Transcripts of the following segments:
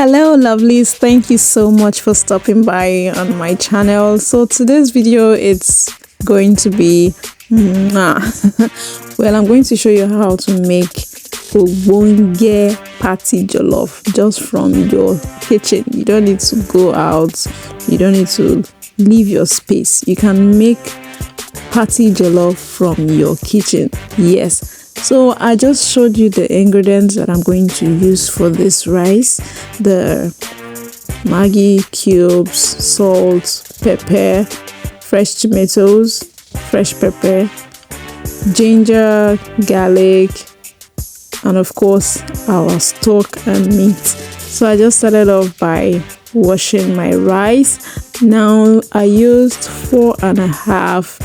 Hello lovelies, thank you so much for stopping by on my channel. So today's video, it's going to be well, I'm going to show you how to make ogbonge party jollof just from your kitchen. You don't need to go out, you don't need to leave your space. You can make party jollof from your kitchen. Yes, so I just showed you the ingredients that I'm going to use for this rice: the Maggi cubes, salt, pepper, fresh tomatoes, fresh pepper, ginger, garlic, and of course our stock and meat. So I just started off by washing my rice. Now I used 4.5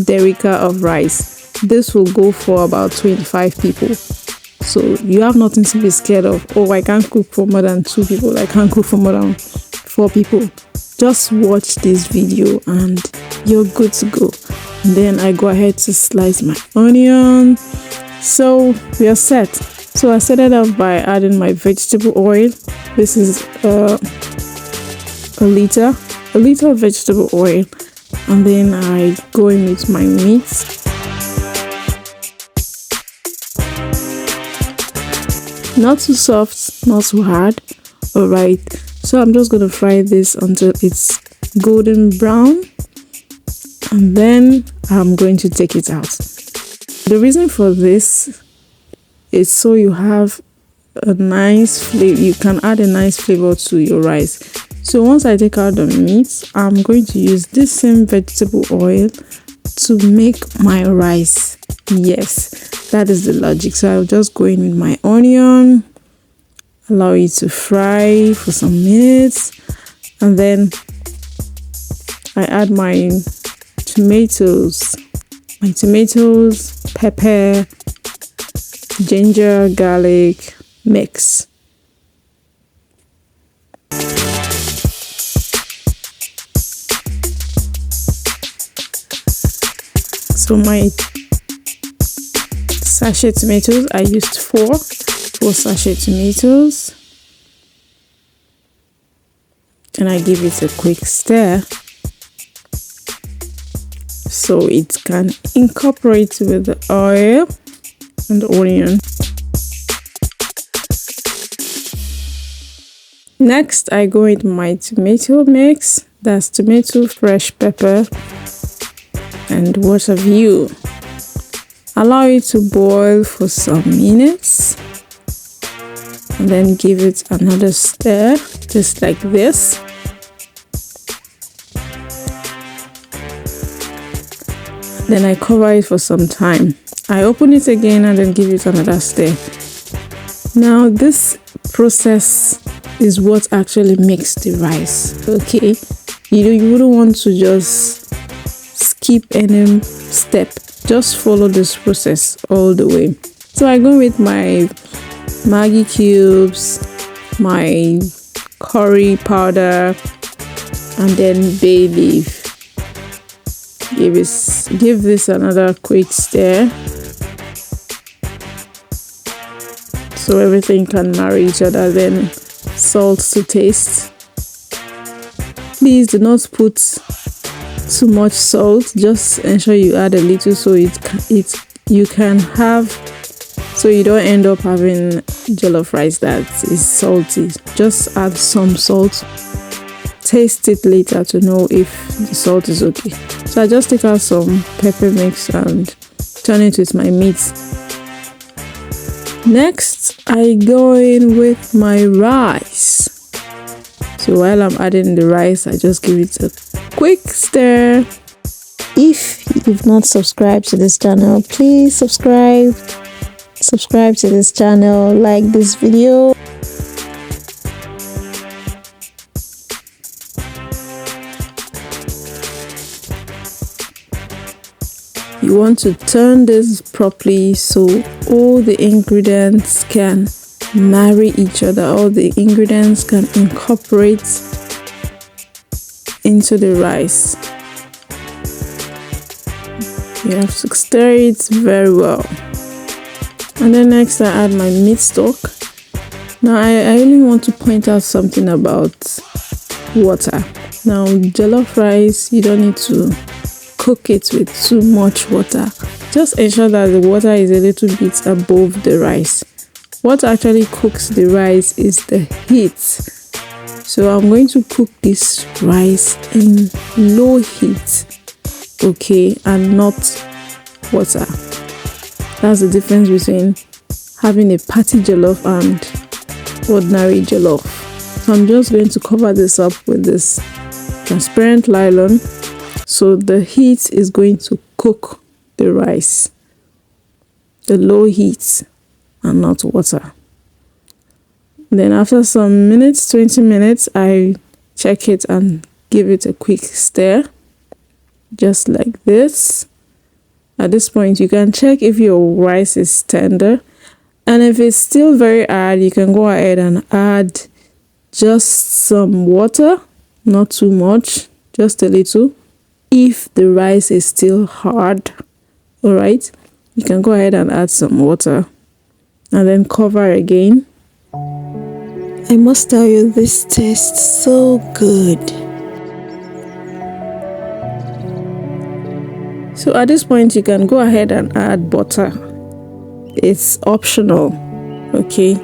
derica of rice. This will go for about 25 people. So you have nothing to be scared of. Oh, I can't cook for more than 2 people. I can't cook for more than 4 people. Just watch this video and you're good to go. And then I go ahead to slice my onion. So we are set. So I started off by adding my vegetable oil. This is a liter of vegetable oil. And then I go in with my meat. Not too soft, not too hard. Alright, so I'm just going to fry this until it's golden brown. And then I'm going to take it out. The reason for this is so you have a nice flavor. You can add a nice flavor to your rice. So once I take out the meat, I'm going to use this same vegetable oil to make my rice. Yes, that is the logic. So I'll just go in with my onion, allow it to fry for some minutes, and then I add my tomatoes, pepper, ginger, garlic mix. So my sachet tomatoes, I used 4 sachet tomatoes, and I give it a quick stir so it can incorporate with the oil and the onion. Next, I go into my tomato mix. That's tomato, fresh pepper, and what have you. Allow it to boil for some minutes and then give it another stir, just like this. Then I cover it for some time. I open it again and then give it another stir. Now this process is what actually makes the rice. Okay, you wouldn't want to just skip any step. Just follow this process all the way. So I go with my Maggi cubes, my curry powder, and then bay leaf. Give this another quick stir so everything can marry each other. Then salt to taste. Please do not put too much salt. Just ensure you add a little so you can have, so you don't end up having jollof rice that is salty. Just add some salt. Taste it later to know if the salt is okay. So I just take out some pepper mix and turn it with my meat. Next, I go in with my rice. So while I'm adding the rice, I just give it a quick stir. If you've not subscribed to this channel, please subscribe to this channel, like this video. You want to turn this properly so all the ingredients can marry each other, all the ingredients can incorporate into the rice. You have to stir it very well. And then next I add my meat stock. Now I really want to point out something about water. Now jollof rice, you don't need to cook it with too much water. Just ensure that the water is a little bit above the rice. What actually cooks the rice is the heat. So I'm going to cook this rice in low heat, okay, and not water. That's the difference between having a party jollof and ordinary jollof. So I'm just going to cover this up with this transparent nylon, so the heat is going to cook the rice, the low heat and not water. Then after some minutes, 20 minutes, I check it and give it a quick stir, just like this. At this point, you can check if your rice is tender, and if it's still very hard, you can go ahead and add just some water, not too much, just a little. If the rice is still hard, all right, you can go ahead and add some water and then cover again. I must tell you, this tastes so good. So at this point, you can go ahead and add butter. It's optional, okay?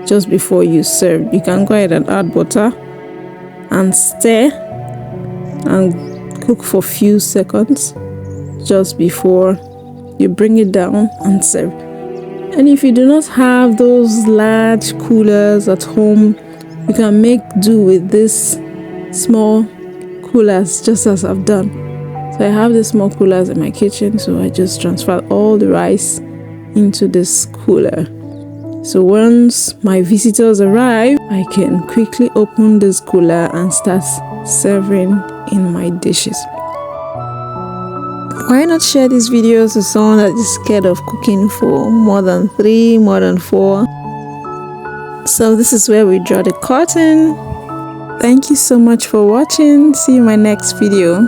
Just before you serve, you can go ahead and add butter and stir and cook for a few seconds just before you bring it down and serve. And if you do not have those large coolers at home, you can make do with this small coolers, just as I've done. So I have the small coolers in my kitchen, so I just transfer all the rice into this cooler. So once my visitors arrive, I can quickly open this cooler and start serving in my dishes. Why not share these videos with someone that is scared of cooking for more than 3, more than 4? So this is where we draw the curtain. Thank you so much for watching. See you in my next video.